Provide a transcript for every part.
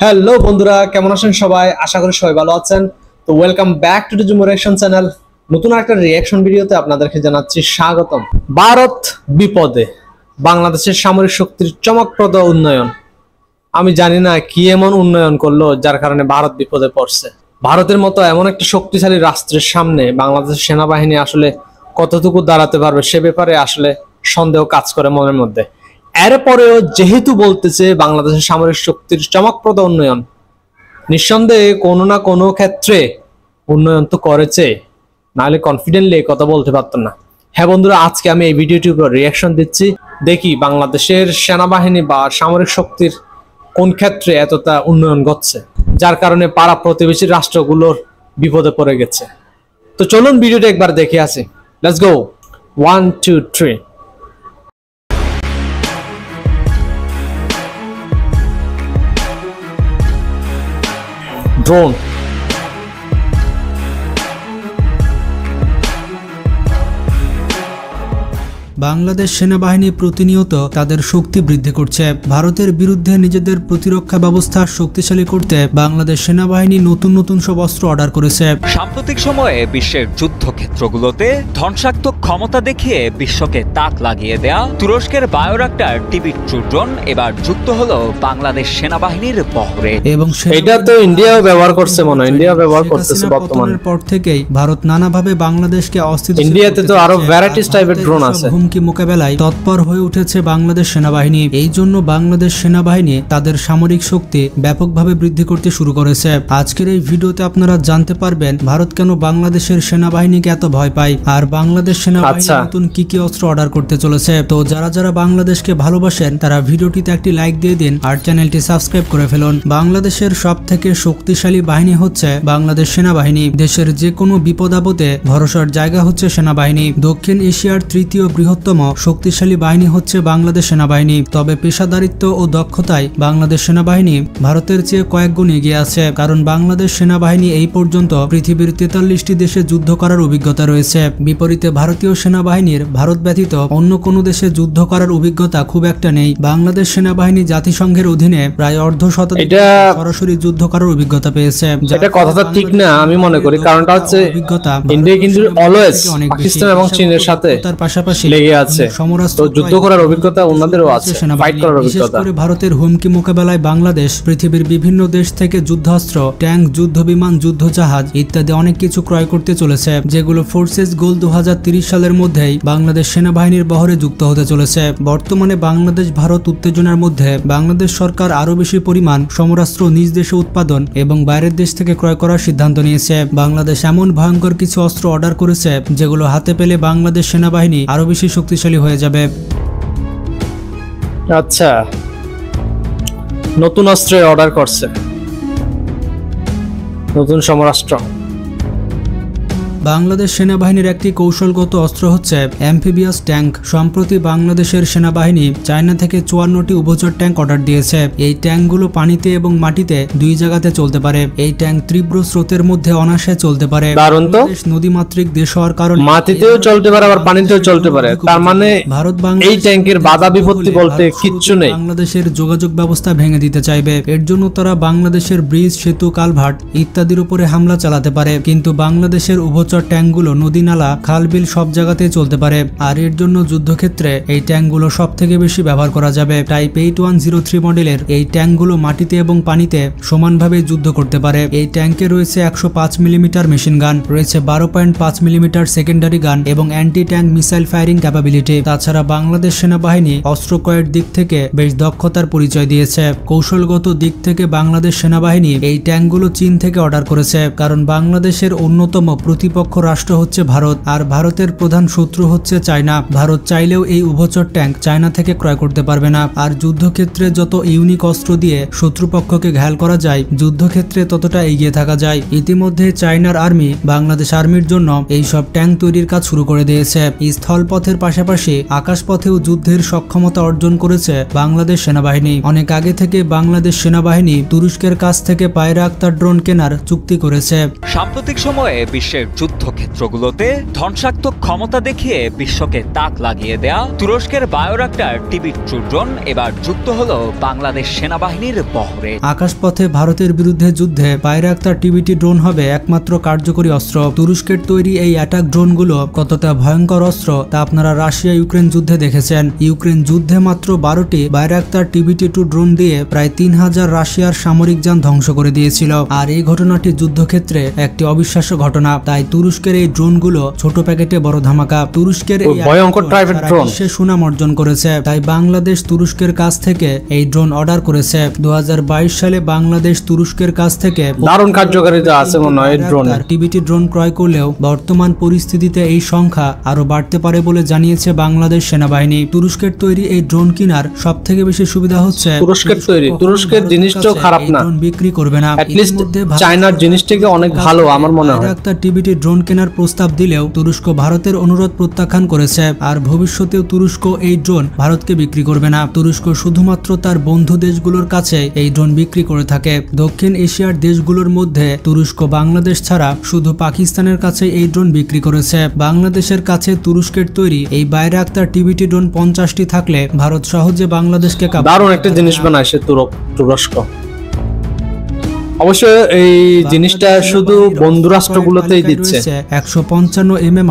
Hello বন্ধুরা, কেমন আছেন সবাই? আশা করি সবাই ভালো আছেন। তো welcome back to the reaction channel. নতুন একটা রিঅ্যাকশন ভিডিওতে আপনাদেরকে জানাচ্ছি স্বাগতম। ভারত বিপদে, বাংলাদেশের সামরিক শক্তির চমকপ্রদ উন্নয়ন। আমি জানি না কি এমন উন্নয়ন করলো যার কারণে ভারত বিপদে পড়ছে। ভারতের মতো এমন একটা শক্তিশালী রাষ্ট্রের সামনে বাংলাদেশের সেনাবাহিনী আসলে কতটুকু দাঁড়াতে পারবে সে ব্যাপারে আসলে সন্দেহ কাজ করে মনের মধ্যে। এরপরেও যেহেতু বলতেছে বাংলাদেশের সামরিক শক্তির চমকপ্রদ উন্নয়ন, নিঃসন্দেহে কোনো না কোনো ক্ষেত্রে উন্নয়ন তো করেছে, নাহলে কনফিডেন্টলি এই কথা বলতে পারতো না। হ্যাঁ বন্ধুরা, আজকে আমি এই ভিডিওটির উপর রিয়াকশন দিচ্ছি। দেখি বাংলাদেশের সেনাবাহিনী বা সামরিক শক্তির কোন ক্ষেত্রে এতটা উন্নয়ন ঘটছে যার কারণে পাড়া প্রতিবেশী রাষ্ট্রগুলোর বিপদে পড়ে গেছে। তো চলুন ভিডিওটা একবার দেখে আসি। Let's go. 1 2 3। ড্রোন। বাংলাদেশ সেনাবাহিনী প্রতিনিয়ত তাদের শক্তি বৃদ্ধি করছে। ভারতের বিরুদ্ধে নিজেদের প্রতিরক্ষা ব্যবস্থা শক্তিশালী করতে বাংলাদেশ সেনাবাহিনী নতুন নতুন সব অস্ত্র অর্ডার করেছে। সাম্প্রতিক সময়ে বিশ্বের যুদ্ধক্ষেত্রগুলোতে ধ্বংসাত্মক ক্ষমতা দেখিয়ে বিশ্বকে তাক লাগিয়ে দেয়া তুরস্কের বায়োরাক্টার টিবি-2 ড্রোন এবার যুক্ত হলো বাংলাদেশ সেনাবাহিনীর বহরে। এবং এটা তো ইন্ডিয়াও ব্যবহার করছে, মনে হয় ইন্ডিয়া ব্যবহার করতেছে বর্তমানে। পর থেকেই ভারত নানাভাবে বাংলাদেশকে অস্থিতিশীল। ইন্ডিয়াতে তো আরো ভ্যারাইটিস টাইপের ড্রোন আছে। মোকাবেলায় তৎপর হয়ে উঠেছে বাংলাদেশ সেনাবাহিনী। এই জন্য বাংলাদেশ সেনাবাহিনী তাদের সামরিক শক্তি ব্যাপকভাবে বৃদ্ধি করতে শুরু করেছে। আজকের এই ভিডিওতে আপনারা জানতে পারবেন ভারত কেন বাংলাদেশের সেনাবাহিনীকে এত ভয় পায়, আর বাংলাদেশ সেনাবাহিনী নতুন কি কি অস্ত্র অর্ডার করতে চলেছে। তো যারা যারা বাংলাদেশকে ভালোবাসেন তারা ভিডিওটিতে একটি লাইক দিয়ে দিন আর চ্যানেলটি সাবস্ক্রাইব করে ফেলুন। বাংলাদেশের সব থেকে শক্তিশালী বাহিনী হচ্ছে বাংলাদেশ সেনাবাহিনী। দেশের যে কোনো বিপদ আপদে ভরসার জায়গা হচ্ছে সেনাবাহিনী। দক্ষিণ এশিয়ার তৃতীয় বৃহত্তম শক্তিশালী বাহিনী হচ্ছে বাংলাদেশ সেনাবাহিনী। তবে পেশাদারিত্ব ও দক্ষতায় বাংলাদেশ সেনাবাহিনী ভারতের চেয়ে কয়েক গুণ এগিয়ে আছে, কারণ বাংলাদেশ সেনাবাহিনী এই পর্যন্ত পৃথিবীর 43টি দেশে যুদ্ধ করার অভিজ্ঞতা রয়েছে। বিপরীতে ভারতীয় সেনাবাহিনীর ভারত ব্যতীত অন্য কোনো দেশে যুদ্ধ করার অভিজ্ঞতা খুব একটা নেই। বাংলাদেশ সেনাবাহিনী জাতিসংঘের অধীনে প্রায় অর্ধশতাধিক সরাসরি যুদ্ধ করার অভিজ্ঞতা পেয়েছে। এটা কথাটা ঠিক না আমি মনে করি, কারণটা হচ্ছে অভিজ্ঞতা ইন্ডিয়া কিন্তু অলওয়েজ পাকিস্তান এবং চীনের সাথে তার পাশাপাশি লেগে আছে। তো যুদ্ধ করার অভিজ্ঞতা ওনাদেরও আছে, ফাইট করার অভিজ্ঞতা। বিশেষ করে ভারতের হুমকি মোকাবেলায় বাংলাদেশ পৃথিবীর বিভিন্ন দেশ থেকে যুদ্ধাস্ত্র, ট্যাঙ্ক, যুদ্ধ বিমান, যুদ্ধ জাহাজ ইত্যাদি অনেক কিছু ক্রয় করতে চলেছে, যেগুলো ফোর্সেস গোল 2030 সালের মধ্যেই বাংলাদেশ সেনাবাহিনীর বহরে যুক্ত হতে চলেছে। বর্তমানে বাংলাদেশ ভারত উত্তেজনার মধ্যে বাংলাদেশ সরকার আরো বেশি পরিমাণ সমরাস্ত্র নিজ দেশে উৎপাদন এবং বাইরের দেশ থেকে ক্রয় করার সিদ্ধান্ত নিয়েছে। বাংলাদেশ এমন ভয়ঙ্কর কিছু অস্ত্র অর্ডার করেছে যেগুলো হাতে পেলে বাংলাদেশ সেনাবাহিনী আরো বেশি শক্তিশালী হয়ে যাবে। আচ্ছা, নতুন অস্ত্র অর্ডার করছে, নতুন সমরাস্ত্র। বাংলাদেশ সেনাবাহিনীর একটি কৌশলগত অস্ত্র হচ্ছে অ্যাম্ফিবিয়াস ট্যাঙ্ক। সম্প্রতি বাংলাদেশের সেনাবাহিনী চায়না থেকে 54টি উভচর ট্যাঙ্ক অর্ডার দিয়েছে। এই ট্যাঙ্কগুলো পানিতে এবং মাটিতে দুই জায়গাতে চলতে পারে। এই ট্যাঙ্ক তীব্র স্রোতের মধ্যে অনায়াসে চলতে পারে। নদীমাতৃক দেশ হওয়ার কারণে মাটিতেও চলতে পারে আবার পানিতেও চলতে পারে। তার মানে ভারত এই ট্যাঙ্কের বাধা বিপত্তি বলতে কিচ্ছু নেই। বাংলাদেশের যোগাযোগ ব্যবস্থা ভেঙে দিতে চাইবে। এর জন্য তারা বাংলাদেশের ব্রিজ, সেতু, কালভার্ট ইত্যাদির উপরে হামলা চালাতে পারে। কিন্তু বাংলাদেশের ট্যাঙ্কগুলো নদী, নালা, খাল, বিল সব জায়গাতেই চলতে পারে। আর এর জন্য যুদ্ধক্ষেত্রে এই ট্যাঙ্কগুলো সব থেকে বেশি ব্যবহার করা যাবে। টাইপ 8103 মডেলের এই ট্যাঙ্কগুলো মাটিতে এবং পানিতে সমানভাবে যুদ্ধ করতে পারে। এই ট্যাঙ্কে রয়েছে 105 মিলিমিটার মেশিন গান, রয়েছে 12.5 মিলিমিটার সেকেন্ডারি গান এবং anti tank missile firing capability. তাছাড়া বাংলাদেশ সেনাবাহিনী অস্ত্র ক্রয়ের দিক থেকে বেশ দক্ষতার পরিচয় দিয়েছে। কৌশলগত দিক থেকে বাংলাদেশ সেনাবাহিনী এই ট্যাঙ্কগুলো চীন থেকে অর্ডার করেছে, কারণ বাংলাদেশের অন্যতম প্রতিপক্ষ রাষ্ট্র হচ্ছে ভারত, আর ভারতের প্রধান শত্রু হচ্ছে চায়না। ভারত চাইলেও এই উভচর ট্যাঙ্ক চায়না থেকে ক্রয় করতে পারবে না। আর যুদ্ধক্ষেত্রে যত ইউনিক অস্ত্র দিয়ে শত্রুপক্ষকে ঘায়াল করা যায়, যুদ্ধক্ষেত্রে ততটা এগিয়ে থাকা যায়। ইতিমধ্যে চায়নার আর্মি বাংলাদেশ আর্মির জন্য এই সব ট্যাঙ্ক তৈরির কাজ শুরু করে দিয়েছে। স্থলপথের পাশাপাশি আকাশপথেও যুদ্ধের সক্ষমতা অর্জন করেছে বাংলাদেশ সেনাবাহিনী। অনেক আগে থেকে বাংলাদেশ সেনাবাহিনী তুরস্কের কাছ থেকে বাইরাক্তার ড্রোন কেনার চুক্তি করেছে। সাম্প্রতিক সময়ে বিশ্বের যুদ্ধক্ষেত্রগুলোতে ধ্বংসাত্মক ক্ষমতা দেখিয়ে বিশ্বকে তাক লাগিয়ে দেয়া তুরস্কের বায়োরাক্টার টিবি-2 ড্রোন এবার যুক্ত হলো বাংলাদেশ সেনাবাহিনীর বহরে। আকাশপথে ভারতের বিরুদ্ধে যুদ্ধে বায়োরাক্টার টিবি-2 ড্রোন হবে একমাত্র কার্যকরী অস্ত্র। তুরস্কের তৈরি এই অ্যাটাক ড্রোনগুলো কতটা ভয়ঙ্কর অস্ত্র তা আপনারা রাশিয়া ইউক্রেন যুদ্ধে দেখেছেন। ইউক্রেন যুদ্ধে মাত্র 12টি বায়োরাক্টার টিবি-2 ড্রোন দিয়ে প্রায় 3000 রাশিয়ার সামরিক যান ধ্বংস করে দিয়েছিল। আর এই ঘটনাটি যুদ্ধক্ষেত্রে একটি অবিশ্বাস্য ঘটনা। তাই তুরস্কের এই ড্রোনগুলো ছোট প্যাকেটে বড় ধামাকা। তুরস্কের এই ভয়ঙ্কর প্রাইভেট ড্রোন বিশ্বে সুনাম অর্জন করেছে। তাই বাংলাদেশ তুরস্কের কাছ থেকে এই ড্রোন অর্ডার করেছে। 2022 সালে বাংলাদেশ তুরস্কের কাছ থেকে দারুণ কার্যকারিতা আছে মনে হয় এই ড্রোনে। টিবি-2 ড্রোন ক্রয় করলেও বর্তমান পরিস্থিতিতে এই সংখ্যা আরো বাড়তে পারে বলে জানিয়েছে বাংলাদেশ সেনাবাহিনী। তুরস্কের তৈরি এই ড্রোন কেনার সবথেকে বেশি সুবিধা হচ্ছে তুরস্কের তৈরি, তুরস্কের জিনিসটাও খারাপ না, ড্রোন বিক্রি করবে না। অ্যাটলিস্ট চায়নার জিনিসটাকে অনেক ভালো আমার মনে হয়। একটা টিবি-2 ড্রোন কেনার প্রস্তাব দিলেও তুরস্ক ভারতের অনুরোধ প্রত্যাখ্যান করেছে। আর ভবিষ্যতেও তুরস্ক এই ড্রোন ভারতকে বিক্রি করবে না। তুরস্ক শুধুমাত্র তার বন্ধু দেশগুলোর কাছে এই ড্রোন বিক্রি করে থাকে। দক্ষিণ এশিয়ার দেশগুলোর মধ্যে তুরস্ক বাংলাদেশ ছাড়া শুধু পাকিস্তানের কাছে এই ড্রোন বিক্রি করেছে। বাংলাদেশের কাছে তুরস্কের তৈরি এই বায়োরাক্টার টিবি-2 ড্রোন 50টি থাকলে ভারত সহজে বাংলাদেশকে দারুণ একটা জিনিস বানায় সে তুরস্ক। অবশ্য এই জিনিসটা শুধু বন্ধু রাষ্ট্রগুলোতেই দিচ্ছে। 155 mm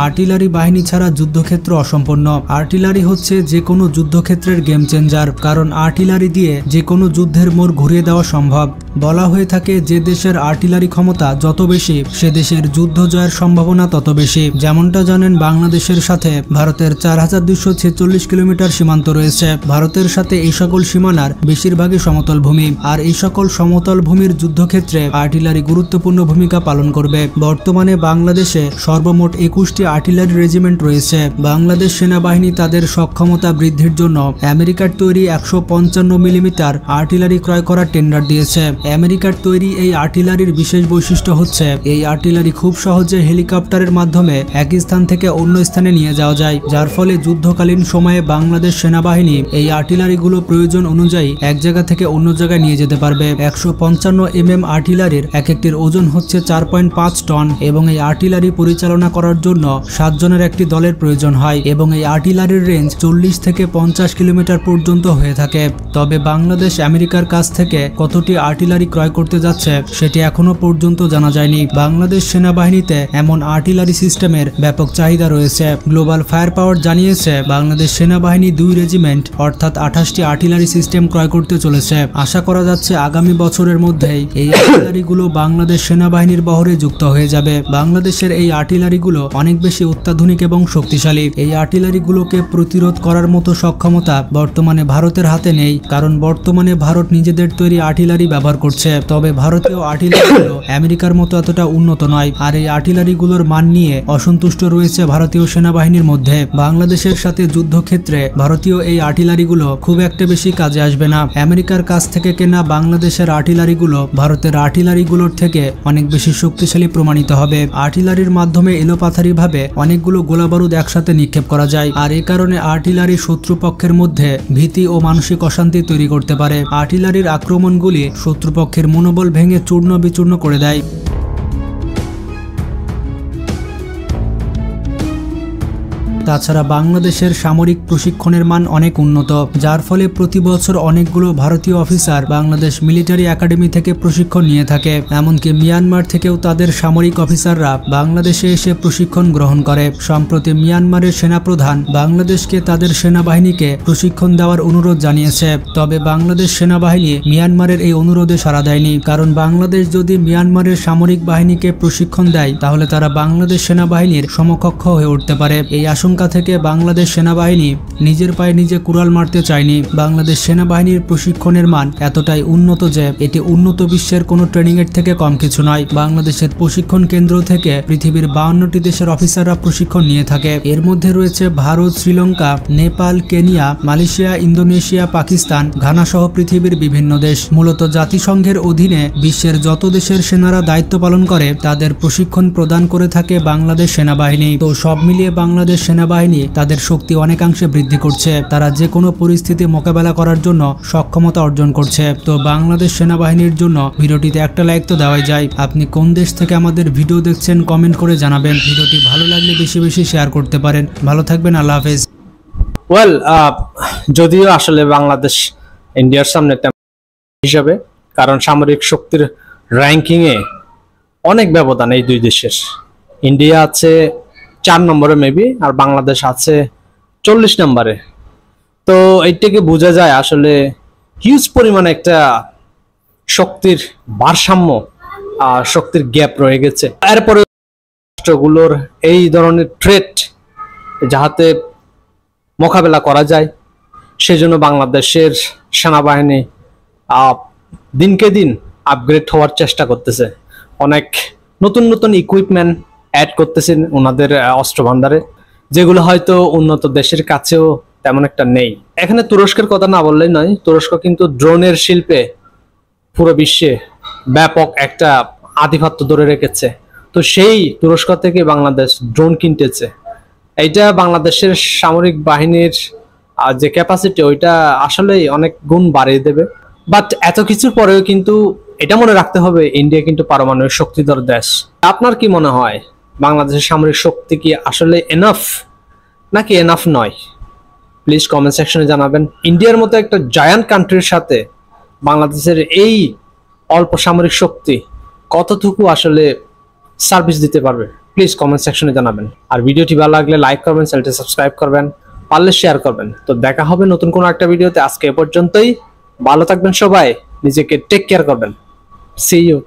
আর্টিলারি বাহিনী ছাড়া যুদ্ধক্ষেত্র অসম্পূর্ণ। আর্টিলারি হচ্ছে যে কোনো যুদ্ধক্ষেত্রের গেম চেঞ্জার, কারণ আর্টিলারি দিয়ে যে কোনো যুদ্ধের মোড় ঘুরিয়ে দেওয়া সম্ভব। বলা হয়ে থাকে যে দেশের আর্টিলারি ক্ষমতা যত বেশি সে দেশের যুদ্ধ জয়ের সম্ভাবনা তত বেশি। যেমনটা জানেন, বাংলাদেশের সাথে ভারতের 4246 কিলোমিটার সীমান্ত রয়েছে। ভারতের সাথে এই সকল সীমানার বেশিরভাগই সমতল ভূমি। আর এই সকল সমতল ভূমির যুদ্ধক্ষেত্রে আর্টিলারি গুরুত্বপূর্ণ ভূমিকা পালন করবে। বর্তমানে বাংলাদেশে সর্বমোট 21টি আর্টিলারি রেজিমেন্ট রয়েছে। বাংলাদেশ সেনাবাহিনী তাদের সক্ষমতা বৃদ্ধির জন্য আমেরিকার তৈরি 155 মিলিমিটার আর্টিলারি ক্রয় করার টেন্ডার দিয়েছে। আমেরিকার তৈরি এই আর্টিলারির বিশেষ বৈশিষ্ট্য হচ্ছে এই আর্টিলারি খুব সহজে হেলিকপ্টারের মাধ্যমে এক স্থান থেকে অন্য স্থানে নিয়ে যাওয়া যায়, যার ফলে যুদ্ধকালীন সময়ে বাংলাদেশ সেনাবাহিনী এই আর্টিলারিগুলো প্রয়োজন অনুযায়ী এক জায়গা থেকে অন্য জায়গায় নিয়ে যেতে পারবে। 155 mm আর্টিলারির এক একটির ওজন হচ্ছে 4.5 টন এবং এই আর্টিলারি পরিচালনা করার জন্য 7 জনের একটি দলের প্রয়োজন হয় এবং এই আর্টিলারির রেঞ্জ 40 থেকে 50 কিলোমিটার পর্যন্ত হয়ে থাকে। তবে বাংলাদেশ আমেরিকার কাছ থেকে কতটি আর্টিলারি ক্রয় করতে যাচ্ছে সেটি এখনো পর্যন্ত জানা যায়নি। বাংলাদেশ সেনাবাহিনীতে এমন আর্টিলারি সিস্টেমের ব্যাপক চাহিদা রয়েছে। গ্লোবাল ফায়ার পাওয়ার জানিয়েছে বাংলাদেশ সেনাবাহিনী 2 রেজিমেন্ট অর্থাৎ 28টি আর্টিলারি সিস্টেম ক্রয় করতে চলেছে। আশা করা যাচ্ছে আগামী বছরের মধ্যেই এই আর্টিলারিগুলো বাংলাদেশ সেনাবাহিনীর বহরে যুক্ত হয়ে যাবে। বাংলাদেশের এই আর্টিলারিগুলো অনেক বেশি অত্যাধুনিক এবং শক্তিশালী। এই আর্টিলারিগুলোকে প্রতিরোধ করার মতো সক্ষমতা বর্তমানে ভারতের হাতে নেই, কারণ বর্তমানে ভারত নিজেদের তৈরি আর্টিলারি ব্যবহার করছে। তবে ভারতীয় আর্টিলারিগুলো আমেরিকার মতো এতটা উন্নত নয়। আর এই আর্টিলারিগুলোর মান নিয়ে অসন্তুষ্ট রয়েছে ভারতীয় সেনাবাহিনীর মধ্যে। বাংলাদেশের সাথে যুদ্ধক্ষেত্রে ভারতীয় এই আর্টিলারিগুলো খুব একটা বেশি কাজে আসবে না। আমেরিকার কাছ থেকে কেনা বাংলাদেশের আর্টিলারিগুলো ভারতের আর্টিলারিগুলোর থেকে অনেক বেশি শক্তিশালী প্রমাণিত হবে। আর্টিলারির মাধ্যমে এলোপাথারিভাবে অনেকগুলো গোলাবারুদ একসাথে নিক্ষেপ করা যায়। আর এই কারণে আর্টিলারি শত্রুপক্ষের মধ্যে ভীতি ও মানসিক অশান্তি তৈরি করতে পারে। আর্টিলারির আক্রমণগুলি শত্রুপক্ষের মনোবল ভেঙে চূর্ণ বিচূর্ণ করে দেয়। তাছাড়া বাংলাদেশের সামরিক প্রশিক্ষণের মান অনেক উন্নত, যার ফলে প্রতি বছর অনেকগুলো ভারতীয় অফিসার বাংলাদেশ মিলিটারি একাডেমি থেকে প্রশিক্ষণ নিয়ে থাকে। এমনকি মিয়ানমার থেকেও তাদের সামরিক অফিসাররা বাংলাদেশে এসে প্রশিক্ষণ গ্রহণ করে। সম্প্রতি মিয়ানমারের সেনাপ্রধান বাংলাদেশকে তাদের সেনাবাহিনীকে প্রশিক্ষণ দেওয়ার অনুরোধ জানিয়েছে। তবে বাংলাদেশ সেনাবাহিনী মিয়ানমারের এই অনুরোধে সাড়া দেয়নি, কারণ বাংলাদেশ যদি মিয়ানমারের সামরিক বাহিনীকে প্রশিক্ষণ দেয় তাহলে তারা বাংলাদেশ সেনাবাহিনীর সমকক্ষ হয়ে উঠতে পারে। এই আশঙ্কা থেকে বাংলাদেশ সেনাবাহিনী নিজের পায়ে নিজে কুড়াল মারতে চায়নি। বাংলাদেশ সেনাবাহিনীর প্রশিক্ষণের মান এতটাই উন্নত যে এটি উন্নত বিশ্বের কোনো ট্রেনিং এর থেকে কম কিছু নয়। বাংলাদেশের প্রশিক্ষণ কেন্দ্র থেকে পৃথিবীর 52টি দেশের অফিসাররা প্রশিক্ষণ নিয়ে থাকে। এর মধ্যে রয়েছে Bharat, Sri Lanka, Nepal, Kenya, Malaysia, Indonesia, Pakistan, Ghana সহ পৃথিবীর বিভিন্ন দেশ। মূলত জাতিসংঘের অধীনে বিশ্বের যত দেশের সেনারা দায়িত্ব পালন করে তাদের প্রশিক্ষণ প্রদান করে থাকে বাংলাদেশ সেনাবাহিনী। তো সব মিলিয়ে বাংলাদেশ সেনাবাহিনী সেনাবাহিনী তাদের শক্তি অনেকাংশে বৃদ্ধি করছে। তারা যে কোনো পরিস্থিতি মোকাবেলা করার জন্য সক্ষমতা অর্জন করছে। তো বাংলাদেশ সেনাবাহিনীর জন্য ভিডিওটিতে একটা লাইক তো দেওয়াই যায়। আপনি কোন দেশ থেকে আমাদের ভিডিও দেখছেন কমেন্ট করে জানাবেন। ভিডিওটি ভালো লাগলে বেশি বেশি শেয়ার করতে পারেন। ভালো থাকবেন, আল্লাহ হাফেজ। ওয়েল, যদিও আসলে বাংলাদেশ ইন্ডিয়ার সামনে হিসাবে, কারণ সামরিক শক্তির র্যাঙ্কিং এ অনেক ব্যবধান এই দুই দেশের। ইন্ডিয়া আছে 4 নম্বরে মেবি, আর বাংলাদেশ আছে 40 নম্বরে। তো এই থেকে বোঝা যায় আসলে হিউজ পরিমাণে একটা শক্তির ভারসাম্য, শক্তির গ্যাপ রয়ে গেছে। এরপরে রাষ্ট্রগুলোর এই ধরনের থ্রেট যাহাতে মোকাবেলা করা যায়, সেজন্য বাংলাদেশের সেনাবাহিনী দিনকে দিন আপগ্রেড হওয়ার চেষ্টা করতেছে। অনেক নতুন নতুন ইকুইপমেন্ট অ্যাড করতেছেন ওনাদের অস্ত্র ভান্ডারে, যেগুলো হয়তো উন্নত দেশের কাছেও তেমন একটা নেই। এখানে তুরস্কের কথা না বললেই নয়, তুরস্ক কিন্তু ড্রোনের শিল্পে পুরো বিশ্বে ব্যাপক একটা আধিপত্য ধরে রেখেছে। তো সেই তুরস্ক থেকে বাংলাদেশ ড্রোন কিনতেছে। এইটা বাংলাদেশের সামরিক বাহিনীর যে ক্যাপাসিটি, ওইটা আসলেই অনেক গুণ বাড়িয়ে দেবে। বাট এত কিছুর পরেও কিন্তু এটা মনে রাখতে হবে, ইন্ডিয়া কিন্তু পারমাণবিক শক্তিধর দেশ। আপনার কি মনে হয়, বাংলাদেশের সামরিক শক্তি কি আসলে এনাফ নাকি এনাফ নয়? প্লিজ কমেন্ট সেকশনে জানাবেন। ইন্ডিয়ার মতো একটা জায়ান্ট কান্ট্রির সাথে বাংলাদেশের এই অল্প সামরিক শক্তি কতটুকু আসলে সার্ভিস দিতে পারবে? প্লিজ কমেন্ট সেকশনে জানাবেন। আর ভিডিওটি ভালো লাগলে লাইক করবেন, চ্যানেলটি সাবস্ক্রাইব করবেন, পারলে শেয়ার করবেন। তো দেখা হবে নতুন কোনো একটা ভিডিওতে। আজকে এ পর্যন্তই। ভালো থাকবেন সবাই, নিজেকে টেক কেয়ার করবেন। See you.